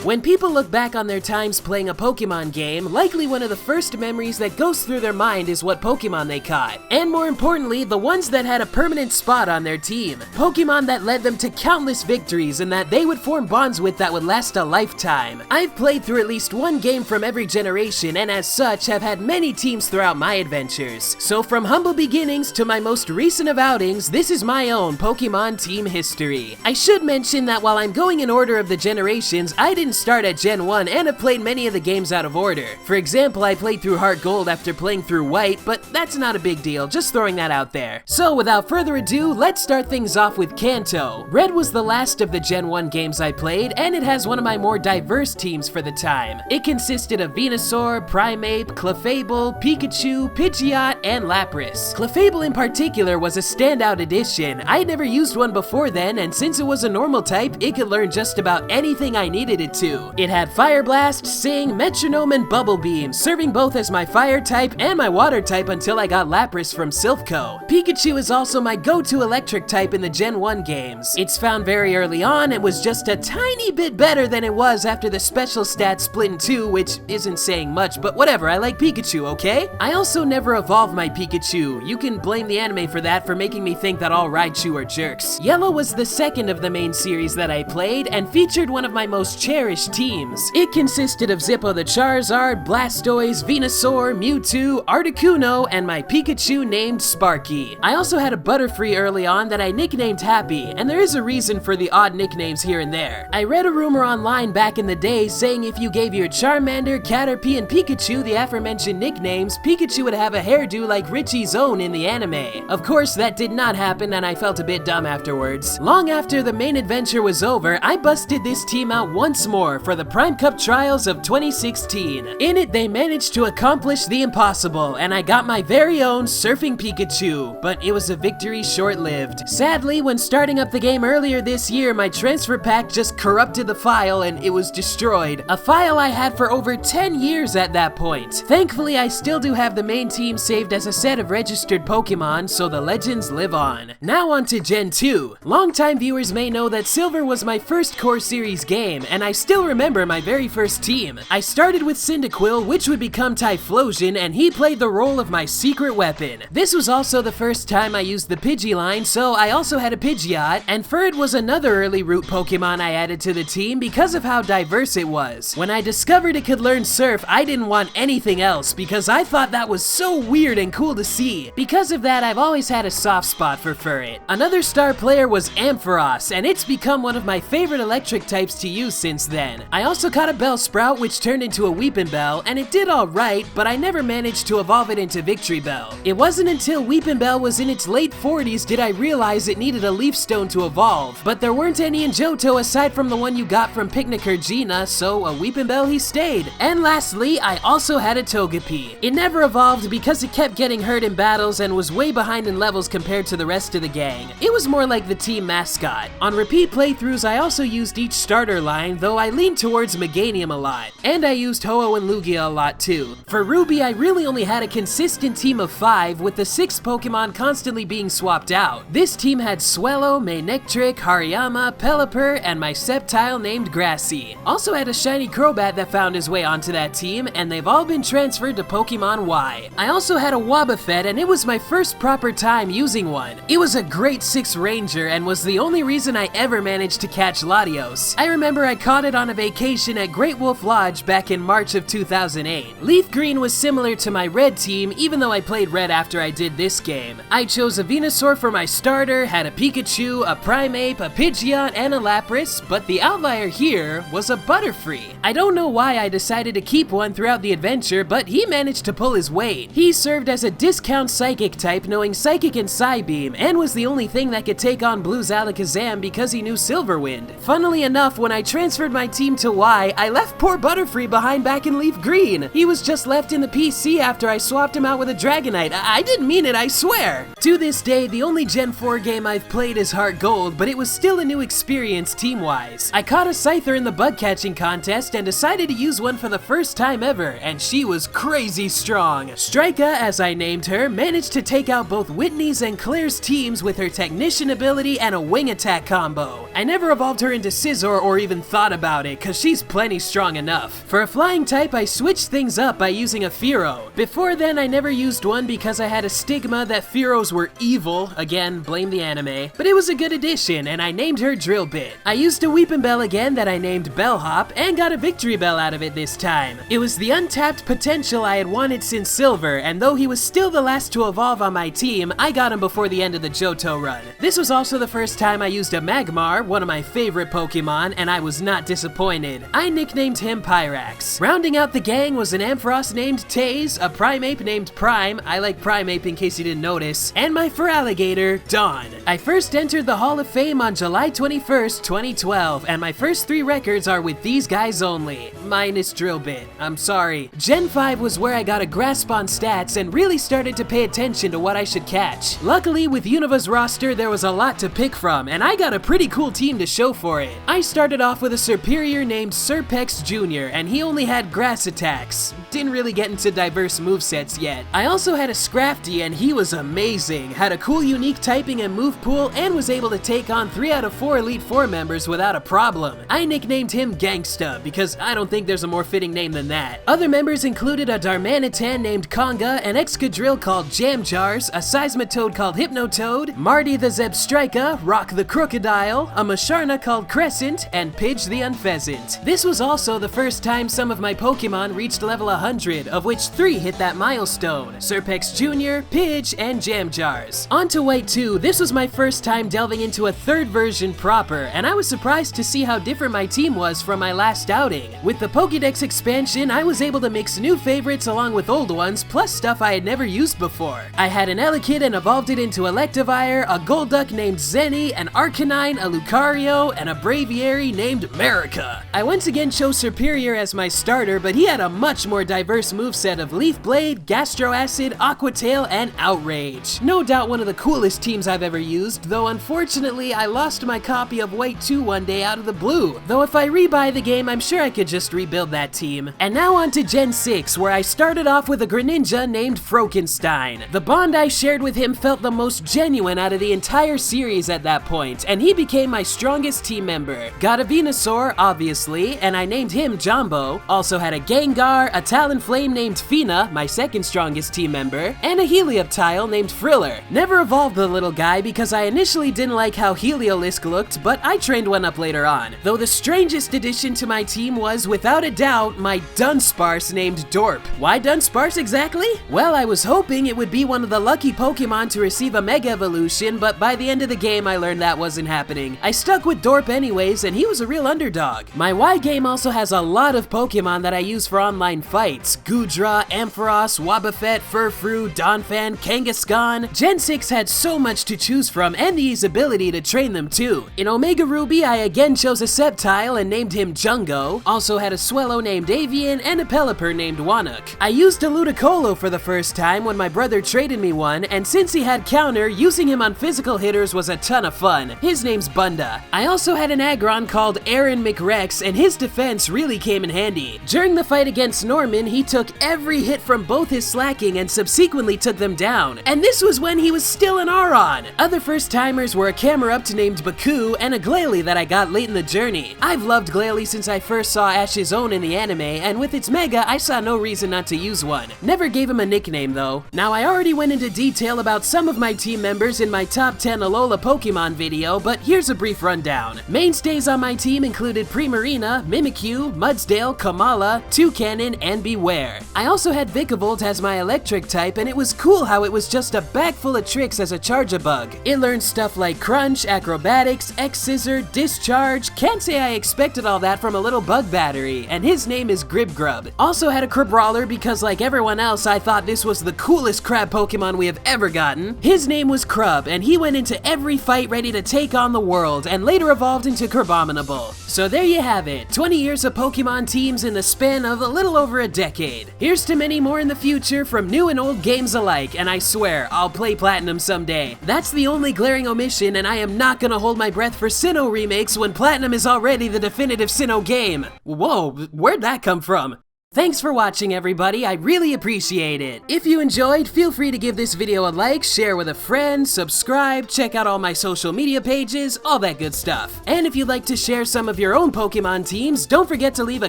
When people look back on their times playing a Pokemon game, likely one of the first memories that goes through their mind is what Pokemon they caught. And more importantly, the ones that had a permanent spot on their team. Pokemon that led them to countless victories and that they would form bonds with that would last a lifetime. I've played through at least one game from every generation and as such have had many teams throughout my adventures. So from humble beginnings to my most recent of outings, this is my own Pokemon Team History. I should mention that while I'm going in order of the generations, I didn't start at Gen 1 and have played many of the games out of order. For example, I played through Heart Gold after playing through White, but that's not a big deal, just throwing that out there. So without further ado, let's start things off with Kanto. Red was the last of the Gen 1 games I played, and it has one of my more diverse teams for the time. It consisted of Venusaur, Primeape, Clefable, Pikachu, Pidgeot, and Lapras. Clefable in particular was a standout addition. I had never used one before then, and since it was a normal type, it could learn just about anything I needed it to. It had Fire Blast, Sing, Metronome, and Bubble Beam, serving both as my fire type and my water type until I got Lapras from Silphco. Pikachu is also my go-to electric type in the Gen 1 games. It's found very early on and was just a tiny bit better than it was after the special stats split in two, which isn't saying much, but whatever, I like Pikachu, okay? I also never evolved my Pikachu. You can blame the anime for that for making me think that all Raichu are jerks. Yellow was the second of the main series that I played and featured one of my most cherished teams. It consisted of Zippo the Charizard, Blastoise, Venusaur, Mewtwo, Articuno, and my Pikachu named Sparky. I also had a Butterfree early on that I nicknamed Happy, and there is a reason for the odd nicknames here and there. I read a rumor online back in the day saying if you gave your Charmander, Caterpie, and Pikachu the aforementioned nicknames, Pikachu would have a hairdo like Richie's own in the anime. Of course, that did not happen and I felt a bit dumb afterwards. Long after the main adventure was over, I busted this team out once more for the Prime Cup Trials of 2016. In it, they managed to accomplish the impossible, and I got my very own Surfing Pikachu, but it was a victory short-lived. Sadly, when starting up the game earlier this year, my transfer pack just corrupted the file and it was destroyed. A file I had for over 10 years at that point. Thankfully, I still do have the main team saved as a set of registered Pokemon, so the legends live on. Now on to Gen 2. Longtime viewers may know that Silver was my first core series game, and I still remember my very first team. I started with Cyndaquil, which would become Typhlosion, and he played the role of my secret weapon. This was also the first time I used the Pidgey-line, so I also had a Pidgeot, and Furret was another early root Pokemon I added to the team because of how diverse it was. When I discovered it could learn Surf, I didn't want anything else because I thought that was so weird and cool to see. Because of that, I've always had a soft spot for Furret. Another star player was Ampharos, and it's become one of my favorite electric types to use since then. I also caught a Bellsprout, which turned into a Weepinbell, and it did alright, but I never managed to evolve it into Victreebel. It wasn't until Weepinbell was in its late 40s did I realize it needed a Leaf Stone to evolve, but there weren't any in Johto aside from the one you got from Picnicurgina, so a Weepinbell he stayed. And lastly, I also had a Togepi. It never evolved because it kept getting hurt in battles and was way behind in levels compared to the rest of the gang. It was more like the team mascot. On repeat playthroughs, I also used each starter line, though I leaned towards Meganium a lot. And I used Ho-Oh and Lugia a lot too. For Ruby, I really only had a consistent team of 5, with the 6 Pokemon constantly being swapped out. This team had Swellow, Manectric, Hariyama, Pelipper, and my Sceptile named Grassy. Also had a shiny Crobat that found his way onto that team, and they've all been transferred to Pokemon Y. I also had a Wobbuffet, and it was my first proper time using one. It was a great 6 Ranger and was the only reason I ever managed to catch Latios. I remember I caught it on a vacation at Great Wolf Lodge back in March of 2008. Leaf Green was similar to my Red team, even though I played Red after I did this game. I chose a Venusaur for my starter, had a Pikachu, a Primeape, a Pidgeot, and a Lapras, but the outlier here was a Butterfree. I don't know why I decided to keep one throughout the adventure, but he managed to pull his weight. He served as a discount Psychic type, knowing Psychic and Psybeam, and was the only thing that could take on Blue's Alakazam because he knew Silverwind. Funnily enough, when I transferred my team to Y, I left poor Butterfree behind back in Leaf Green. He was just left in the PC after I swapped him out with a Dragonite. I didn't mean it, I swear! To this day, the only Gen 4 game I've played is Heart Gold, but it was still a new experience team-wise. I caught a Scyther in the bug catching contest and decided to use one for the first time ever, and she was crazy strong. Strika, as I named her, managed to take out both Whitney's and Claire's teams with her Technician ability and a wing attack combo. I never evolved her into Scizor or even thought about about it, cause she's plenty strong enough. For a flying type, I switched things up by using a Fearow. Before then, I never used one because I had a stigma that Fearows were evil, again, blame the anime, but it was a good addition, and I named her Drillbit. I used a Weepin' Bell again that I named Bellhop, and got a Victory Bell out of it this time. It was the untapped potential I had wanted since Silver, and though he was still the last to evolve on my team, I got him before the end of the Johto run. This was also the first time I used a Magmar, one of my favorite Pokemon, and I was not disappointed. I nicknamed him Pyrax. Rounding out the gang was an Ampharos named Taze, a Primeape named Prime, I like Primeape in case you didn't notice, and my Feraligatr, Dawn. I first entered the Hall of Fame on July 21st, 2012, and my first 3 records are with these guys only. Minus Drillbit. I'm sorry. Gen 5 was where I got a grasp on stats and really started to pay attention to what I should catch. Luckily, with Univa's roster, there was a lot to pick from, and I got a pretty cool team to show for it. I started off with a Serperior named Serpex Jr., and he only had grass attacks. Didn't really get into diverse movesets yet. I also had a Scrafty, and he was amazing. Had a cool unique typing and move pool, and was able to take on 3 out of 4 Elite Four members without a problem. I nicknamed him Gangsta, because I don't think there's a more fitting name than that. Other members included a Darmanitan named Conga, an Excadrill called Jam Jars, a Seismitoad called Hypnotoad, Marty the Zebstrika, Rock the Crocodile, a Masharna called Crescent, and Pidge the Unpheasant. This was also the first time some of my Pokemon reached level 100, of which 3 hit that milestone: Serpex Jr., Pidge, and Jam Jars. On to White 2, this was my first time delving into a 3rd version proper, and I was surprised to see how different my team was from my last outing. With the Pokédex expansion, I was able to mix new favorites along with old ones, plus stuff I had never used before. I had an Elekid and evolved it into Electivire, a Golduck named Zenny, an Arcanine, a Lucario, and a Braviary named America. I once again chose Serperior as my starter, but he had a much more diverse moveset of Leaf Blade, Gastro Acid, Aqua Tail, and Outrage. No doubt one of the coolest teams I've ever used, though unfortunately I lost my copy of White 2 one day out of the blue. Though if I rebuy the game, I'm sure I could just rebuild that team. And now on to Gen 6, where I started off with a Greninja named Frokenstein. The bond I shared with him felt the most genuine out of the entire series at that point, and he became my strongest team member. Got a Venusaur, obviously, and I named him Jumbo. Also had a Gengar, a Talonflame named Fina, my 2nd strongest team member, and a Helioptile named Friller. Never evolved the little guy because I initially didn't like how Heliolisk looked, but I trained one up later on. Though the strangest addition to my team was, without a doubt, my Dunsparce named Dorp. Why Dunsparce exactly? Well, I was hoping it would be one of the lucky Pokemon to receive a Mega Evolution, but by the end of the game I learned that wasn't happening. I stuck with Dorp anyways, and he was a real underdog. My Y game also has a lot of Pokemon that I use for online fights: Goodra, Ampharos, Wobbuffet, Furfrou, Donphan, Kangaskhan. Gen 6 had so much to choose from, and the ability to train them too. In Omega Ruby, I again chose a Sceptile and named him Jungo. Also had a Swellow named Avian, and a Pelipper named Wanuk. I used a Ludicolo for the first time when my brother traded me one, and since he had counter, using him on physical hitters was a ton of fun. His name's Bunda. I also had an Aggron called Aaron McRex, and his defense really came in handy. During the fight against Norman, he took every hit from both his Slacking and subsequently took them down. And this was when he was still an Aron. Other first-timers were a Camerupt named Baku, and a Glalie that I got late in the journey. I've loved Glalie since I first saw Ash's Own in the anime, and with its Mega, I saw no reason not to use one. Never gave him a nickname though. Now, I already went into detail about some of my team members in my top 10 Alola Pokemon video, but here's a brief rundown. Mainstays on my team included Primarina, Mimikyu, Mudsdale, Kamala, Toucanon, and Beware. I also had Vikavolt as my electric type, and it was cool how it was just a bag full of tricks as a Charge-a-Bug. It learned stuff like Crunch, Acrobatics, X-Scissor, Discharge. Can't say I expected all that from a little bug battery, and his name is Gribgrub. Also had a Crabrawler because, like everyone else, I thought this was the coolest crab Pokemon we have ever gotten. His name was Crub, and he went into every fight ready to take on the world, and later evolved into Crabominable. So there you have it, 20 years of Pokemon teams in the span of a little over a decade. Here's to many more in the future from new and old games alike, and I swear, I'll play Platinum someday. That's the only glaring omission, and I am not gonna hold my breath for Sinnoh remakes when Platinum is already the definitive Sinnoh game. Whoa, where'd that come from? Thanks for watching, everybody. I really appreciate it. If you enjoyed, feel free to give this video a like, share with a friend, subscribe, check out all my social media pages, all that good stuff. And if you'd like to share some of your own Pokemon teams, don't forget to leave a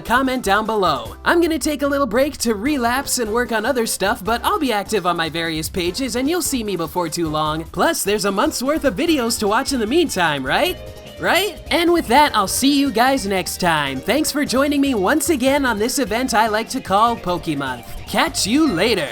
comment down below. I'm gonna take a little break to relapse and work on other stuff, but I'll be active on my various pages and you'll see me before too long. Plus, there's a month's worth of videos to watch in the meantime, right? And with that, I'll see you guys next time. Thanks for joining me once again on this event I like to call Pokemonth. Catch you later!